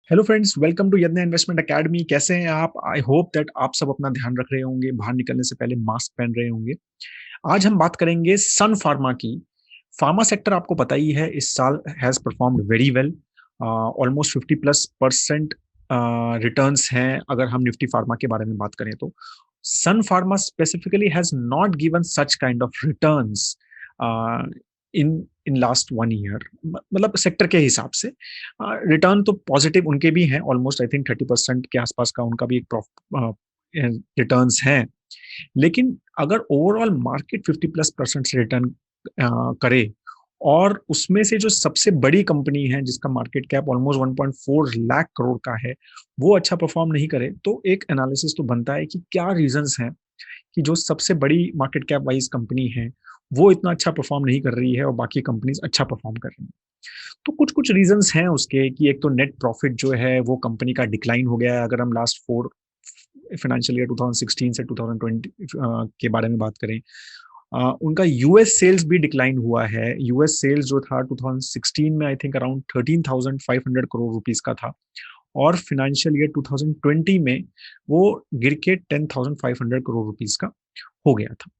Hello friends, welcome to यज्ञ investment academy. कैसे हैं आप? आई होप दैट आप सब अपना ध्यान रख रहे होंगे, बाहर निकलने से पहले मास्क पहन रहे होंगे। आज हम बात करेंगे सन फार्मा की। फार्मा सेक्टर आपको पता ही है, इस साल has performed very well. Almost 50+% returns हैं अगर हम निफ्टी फार्मा के बारे में बात करें तो। Sun Pharma specifically has not given such kind of returns in in last 1 year, मतलब सेक्टर के हिसाब से। रिटर्न तो पॉजिटिव उनके भी हैं, ऑलमोस्ट आई थिंक 30% के आसपास का उनका भी एक रिटर्न्स हैं। लेकिन अगर ओवरऑल मार्केट 50+% से रिटर्न करे और उसमें से जो सबसे बड़ी कंपनी है जिसका market cap almost 1.4 lakh crore का है, वो अच्छा परफॉर्म नहीं करे, तो एक एनालिसिस तो बनता है कि क्या रीजंस हैं कि जो सबसे बड़ी मार्केट कैप वाइज कंपनी है वो इतना अच्छा परफॉर्म नहीं कर रही है और बाकी कंपनीज अच्छा परफॉर्म कर रही हैं। तो कुछ कुछ रीजंस हैं उसके कि एक तो नेट प्रॉफिट जो है वो कंपनी का डिक्लाइन हो गया है। अगर हम लास्ट 4 फाइनेंशियल ईयर 2016 से 2020 के बारे में बात करें, उनका यूएस सेल्स भी डिक्लाइन हुआ है। यूएस सेल्स जो था 2016 में I think around 13,500 crore rupees का था, और फाइनेंशियल ईयर 2020 में वो गिर के 10,500 करोड़ रुपीस का हो गया था।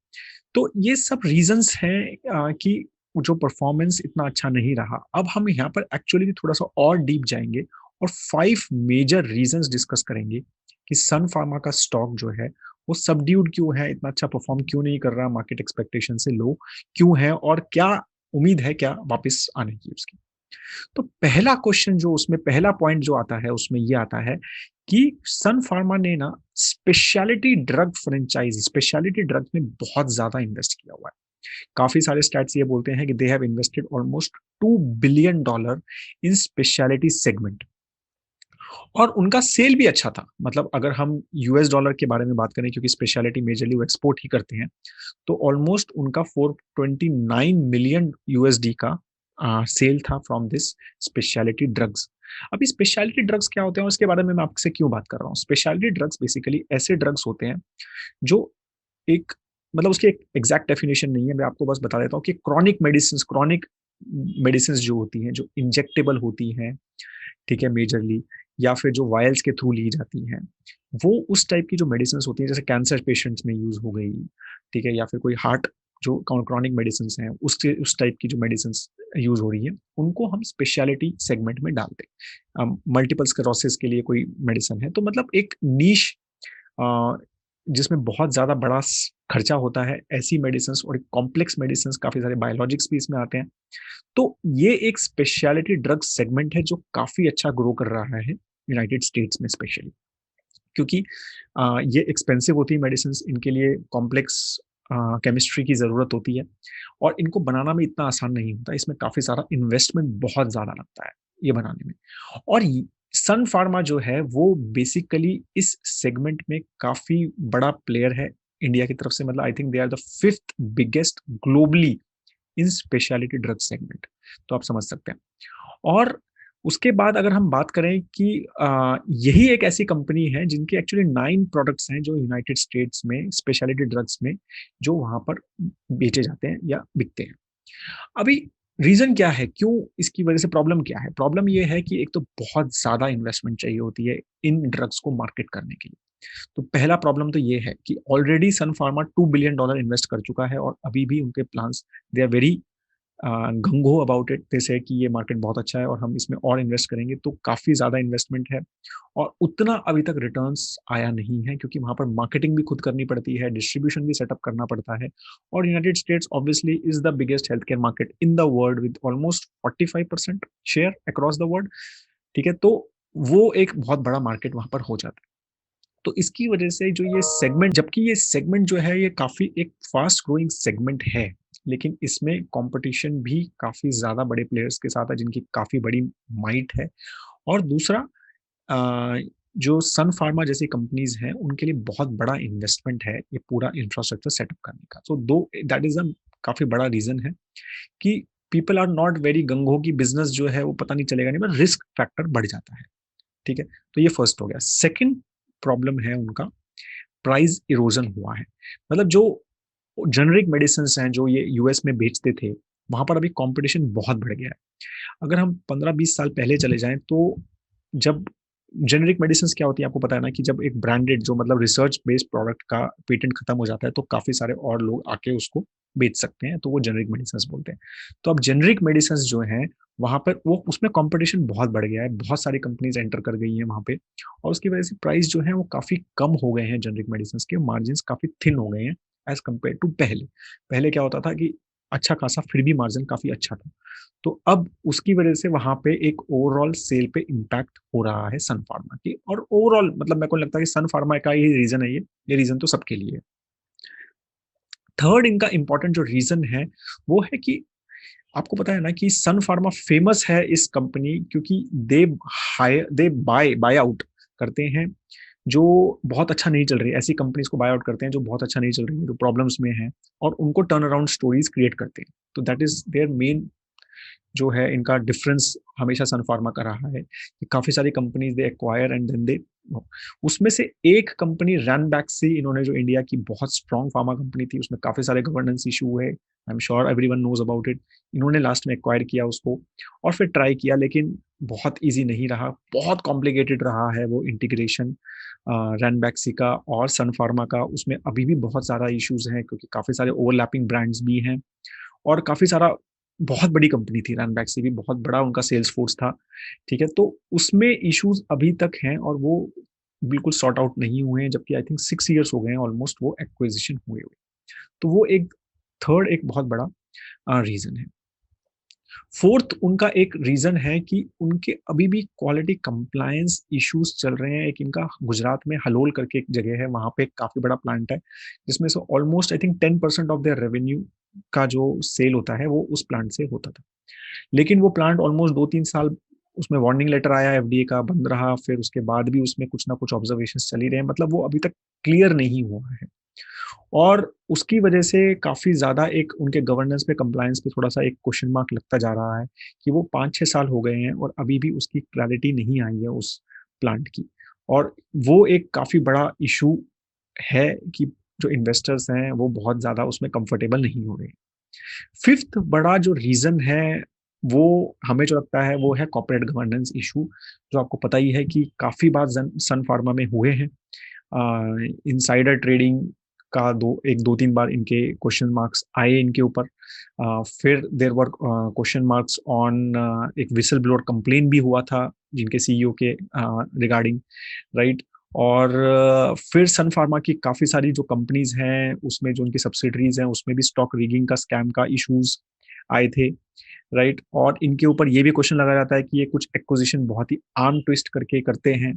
तो ये सब रीजंस हैं कि जो परफॉर्मेंस इतना अच्छा नहीं रहा। अब हम यहाँ पर एक्चुअली थोड़ा सा और डीप जाएंगे और 5 मेजर रीजंस डिस्कस करेंगे कि सन फार्मा का स्टॉक जो है वो सबड्यूड क्यों है, इतना अच्छा परफॉर्म क्यों नहीं कर रहा, मार्केट एक्सपेक्टेशन से लो क्यों है, और क्या उम्मीद है क्या वापस आने की उसकी। तो पहला क्वेश्चन जो उसमें पहला पॉइंट जो आता है उसमें ये आता है कि सन फार्मा ने ना speciality drug franchise, speciality drug में बहुत ज्यादा इन्वेस्ट किया हुआ है। काफी सारे स्टैट्स ये बोलते हैं कि they have invested almost $2 billion in speciality segment. और उनका सेल भी अच्छा था, मतलब अगर हम यूएस डॉलर के बारे में बात करें, क्योंकि स्पेशलिटी मेजरली वो एक्सपोर्ट ही करते हैं, तो ऑलमोस्ट उनका 429 मिलियन यूएसडी का सेल था फ्रॉम दिस स्पेशलिटी ड्रग्स। अभी स्पेशलिटी ड्रग्स क्या होते हैं उसके बारे में मैं आपसे क्यों बात कर रहा हूँ। स्पेशलिटी ड्रग्स बेसिकली ऐसे ड्रग्स होते हैं जो एक, मतलब उसकी एक एग्जैक्ट डेफिनेशन नहीं है, मैं आपको बस बता देता हूँ कि क्रॉनिक मेडिसिन जो होती हैं, जो इंजेक्टेबल होती हैं, ठीक है, मेजरली, या फिर जो वायल्स के थ्रू ली जाती हैं, वो उस टाइप की जो मेडिसिन होती हैं, जैसे कैंसर पेशेंट्स में यूज हो गई, ठीक है, या फिर कोई हार्ट जो क्रॉनिक मेडिसिन हैं उसके उस टाइप की जो मेडिसिन यूज हो रही है, उनको हम स्पेशलिटी सेगमेंट में डालते हैं। मल्टीपल स्क्लेरोसिस के लिए कोई मेडिसिन है, तो मतलब एक नीश जिसमें बहुत ज्यादा बड़ा खर्चा होता है, ऐसी मेडिसिन और कॉम्प्लेक्स मेडिसिन, काफी सारे बायोलॉजिक्स भी इसमें आते हैं। तो ये एक स्पेशलिटी ड्रग सेगमेंट है जो काफी अच्छा ग्रो कर रहा है यूनाइटेड स्टेट्स में स्पेशली, क्योंकि ये एक्सपेंसिव होती है मेडिसिन, इनके लिए कॉम्प्लेक्स केमिस्ट्री की ज़रूरत होती है और इनको बनाना में इतना आसान नहीं होता, इसमें काफ़ी सारा इन्वेस्टमेंट बहुत ज़्यादा लगता है ये बनाने में। और सन फार्मा जो है वो बेसिकली इस सेगमेंट में काफ़ी बड़ा प्लेयर है इंडिया की तरफ से, मतलब I think they are the fifth biggest globally in speciality drug segment. तो आप समझ सकते हैं। और उसके बाद अगर हम बात करें कि यही एक ऐसी कंपनी है जिनके एक्चुअली 9 प्रोडक्ट्स हैं जो यूनाइटेड स्टेट्स में स्पेशलिटी ड्रग्स में जो वहां पर बेचे जाते हैं या बिकते हैं। अभी रीजन क्या है, क्यों इसकी वजह से प्रॉब्लम क्या है? प्रॉब्लम ये है कि एक तो बहुत ज्यादा इन्वेस्टमेंट चाहिए होती है इन ड्रग्स को मार्केट करने के लिए। तो पहला प्रॉब्लम तो ये है कि already Sun Pharma $2 billion invest कर चुका है और अभी भी उनके plans, they are very gung ho about it, जैसे कि ये मार्केट बहुत अच्छा है और हम इसमें और इन्वेस्ट करेंगे, तो काफी ज्यादा इन्वेस्टमेंट है और उतना अभी तक रिटर्न्स आया नहीं है, क्योंकि वहां पर मार्केटिंग भी खुद करनी पड़ती है, डिस्ट्रीब्यूशन भी सेटअप करना पड़ता है। और United states obviously is the biggest health care market in the world with almost 45% share across the world, ठीक है। तो वो एक बहुत बड़ा मार्केट वहां पर हो जाता है। तो इसकी वजह से जो ये सेगमेंट, जबकि ये सेगमेंट जो है ये काफी एक फास्ट ग्रोइंग सेगमेंट है, लेकिन इसमें कंपटीशन भी काफी ज्यादा बड़े प्लेयर्स के साथ है जिनकी काफी बड़ी माइट है। और दूसरा, जो सन फार्मा जैसी कंपनीज हैं उनके लिए बहुत बड़ा इन्वेस्टमेंट है ये पूरा इंफ्रास्ट्रक्चर सेटअप करने का। तो दो, दैट इज अ काफी बड़ा रीजन है कि पीपल आर नॉट वेरी गंगो की बिजनेस जो है वो पता नहीं चलेगा नहीं, पर रिस्क फैक्टर बढ़ जाता है, ठीक है। तो ये फर्स्ट हो गया। सेकंड प्रॉब्लम है उनका, प्राइस इरोजन हुआ है। मतलब जो जेनरिक मेडिसिन हैं जो ये यूएस में बेचते थे, वहां पर अभी कंपटीशन बहुत बढ़ गया है। अगर हम 15-20 साल पहले चले जाएं तो जब जेनेरिक मेडिसिन क्या होती है आपको पता है ना, कि जब एक ब्रांडेड जो मतलब रिसर्च बेस्ड प्रोडक्ट का पेटेंट खत्म हो जाता है तो काफी सारे और लोग आके उसको बेच सकते हैं, तो वो जेनेरिक मेडिसिन बोलते हैं। तो अब जेनेरिक मेडिसिन जो हैं वहां पर वो उसमें कंपटीशन बहुत बढ़ गया है, बहुत सारी कंपनीज एंटर कर गई हैं वहां पे, और उसकी वजह से प्राइस जो है वो काफी कम हो गए हैं जेनेरिक मेडिसिन के, मार्जिन काफी थिन हो गए हैं एज कम्पेयर टू पहले। पहले क्या होता था कि अच्छा खासा फिर भी मार्जिन काफी अच्छा था। तो अब उसकी वजह से वहां पे एक ओवरऑल सेल पे इम्पैक्ट हो रहा है सन फार्मा की, और ओवरऑल मतलब मेरे को लगता है कि सन फार्मा का ही रीजन है ये रीजन तो सबके लिए है। थर्ड इनका इंपॉर्टेंट जो रीजन है वो है कि आपको पता है ना कि सन फार्मा फेमस है इस कंपनी क्योंकि दे बाय आउट करते हैं जो बहुत अच्छा नहीं चल रही है, ऐसी कंपनीज को बाय आउट करते हैं जो बहुत अच्छा नहीं चल रही है, जो प्रॉब्लम्स में है, और उनको टर्न अराउंड स्टोरीज क्रिएट करते हैं। तो दैट इज देयर मेन जो है इनका डिफरेंस हमेशा सन फार्मा का रहा है कि काफी सारी companies they acquire and then they, उसमें से एक कंपनी रैनबैक्सी इन्होंने जो इंडिया की बहुत स्ट्रॉन्ग फार्मा कंपनी थी, उसमें काफी सारे गवर्नेंस इशू है, I am sure everyone knows about it. इन्होंने लास्ट में एक्वायर किया उसको और फिर ट्राई किया, लेकिन बहुत इजी नहीं रहा, बहुत कॉम्प्लिकेटेड रहा है वो इंटीग्रेशन रैनबैक्सी का और सन फार्मा का। उसमें अभी भी बहुत सारा इश्यूज हैं क्योंकि काफी सारे ओवरलैपिंग ब्रांड्स भी हैं, और काफी सारा बहुत बड़ी कंपनी थी रैनबैक्सी भी, बहुत बड़ा उनका सेल्स फोर्स था। ठीक है, तो उसमें इश्यूज अभी तक हैं और वो बिल्कुल सॉर्ट आउट नहीं हुए हैं, जबकि आई थिंक 6 ईयर्स हो गए हैं ऑलमोस्ट वो एक्विजिशन हुए हुए। तो वो एक थर्ड एक बहुत बड़ा रीजन है। फोर्थ उनका एक रीजन है कि उनके अभी भी क्वालिटी कंप्लायंस इश्यूज चल रहे हैं। एक इनका गुजरात में हलोल करके एक जगह है, वहां पे एक काफी बड़ा प्लांट है जिसमें से almost I think 10% of their revenue का जो सेल होता है वो उस प्लांट से होता था। लेकिन वो प्लांट ऑलमोस्ट 2-3 साल उसमें वार्निंग लेटर आया एफडीए का, बंद रहा, फिर उसके बाद भी उसमें कुछ ना कुछ ऑब्जर्वेशन चल ही रहे हैं, मतलब वो अभी तक क्लियर नहीं हुआ है। और उसकी वजह से काफी ज्यादा एक उनके गवर्नेंस पे कंप्लायंस पे थोड़ा सा एक क्वेश्चन मार्क लगता जा रहा है कि वो 5-6 साल हो गए हैं और अभी भी उसकी क्लैरिटी नहीं आई है उस प्लांट की। और वो एक काफी बड़ा इशू है कि जो इन्वेस्टर्स हैं वो बहुत ज्यादा उसमें कंफर्टेबल नहीं हो रहे। फिफ्थ बड़ा जो रीजन है वो हमें जो लगता है वो है कॉर्पोरेट गवर्नेंस इशू, जो आपको पता ही है कि काफी बार सन फार्मा में हुए हैं। इनसाइडर ट्रेडिंग का 2-3 बार इनके क्वेश्चन मार्क्स आए इनके ऊपर। फिर देर वर क्वेश्चन मार्क्स ऑन एक विसल ब्लोअर कंप्लेन भी हुआ था जिनके सीईओ के रिगार्डिंग, राइट। और फिर सन फार्मा की काफी सारी जो कंपनीज हैं उसमें जो उनकी सब्सिडरीज हैं उसमें भी स्टॉक रिगिंग का स्कैम का इश्यूज आए थे, राइट। और इनके ऊपर ये भी क्वेश्चन लगाया जाता है कि ये कुछ एक्विजिशन बहुत ही आर्म ट्विस्ट करके करते हैं।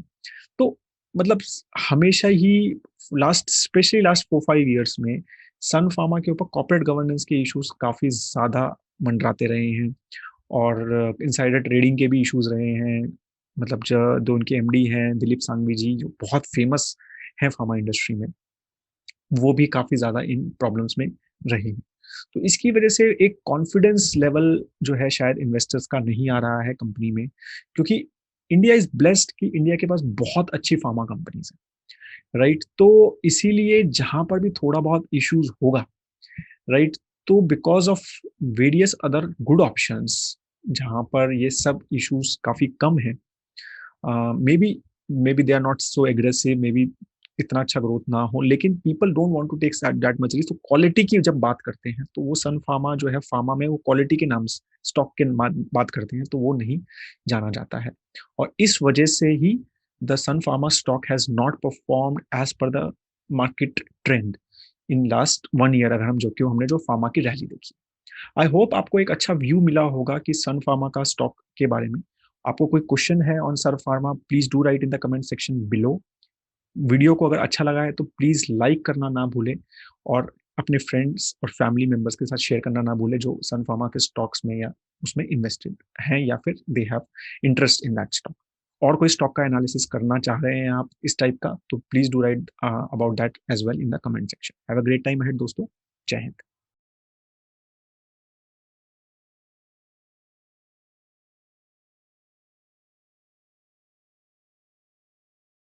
तो मतलब हमेशा ही लास्ट स्पेशली लास्ट 4-5 ईयर्स में सन फार्मा के ऊपर कॉर्पोरेट गवर्नेंस के इश्यूज काफी ज्यादा मंडराते रहे हैं, और इनसाइडर ट्रेडिंग के भी इश्यूज रहे हैं। मतलब जो उनके एमडी हैं दिलीप सांघवी जी, जो बहुत फेमस है फार्मा इंडस्ट्री में, वो भी काफी ज्यादा इन प्रॉब्लम्स में रहे हैं। तो इसकी वजह से एक कॉन्फिडेंस लेवल जो है शायद इन्वेस्टर्स का नहीं आ रहा है कंपनी में, क्योंकि इंडिया इज ब्लेस्ड कि इंडिया के पास बहुत अच्छी फार्मा कंपनीज है, राइट। तो इसीलिए जहां पर भी थोड़ा बहुत इश्यूज होगा, राइट, तो because of various other good options जहां पर ये सब इश्यूज काफी कम है, maybe they are not so aggressive, maybe इतना अच्छा ग्रोथ ना हो, लेकिन people don't want to take that much risk. तो क्वालिटी की जब बात करते हैं तो वो सन फार्मा जो है फार्मा में वो क्वालिटी के नाम से स्टॉक के बात करते हैं तो वो नहीं जाना जाता है। और इस वजह से ही the Sun Pharma stock has not performed as per the market trend in last 1 year, अगर हम जो क्यों हमने जो फार्मा की रैली देखी। आई होप आपको एक अच्छा व्यू मिला होगा कि सन फार्मा का स्टॉक के बारे में। आपको कोई क्वेश्चन है on Sun Pharma, please do write in the comment section below. Video को अगर अच्छा लगा है तो प्लीज लाइक करना ना भूलें, और अपने फ्रेंड्स और फैमिली मेंबर्स के साथ शेयर करना ना भूलें जो सन फार्मा के स्टॉक्स में या उसमें इन्वेस्टेड हैं या फिर they have interest in that stock. और कोई स्टॉक का एनालिसिस करना चाह रहे हैं आप इस टाइप का, तो please do write about that as well in the comment section. Have a great time ahead दोस्तों। जय हिंद।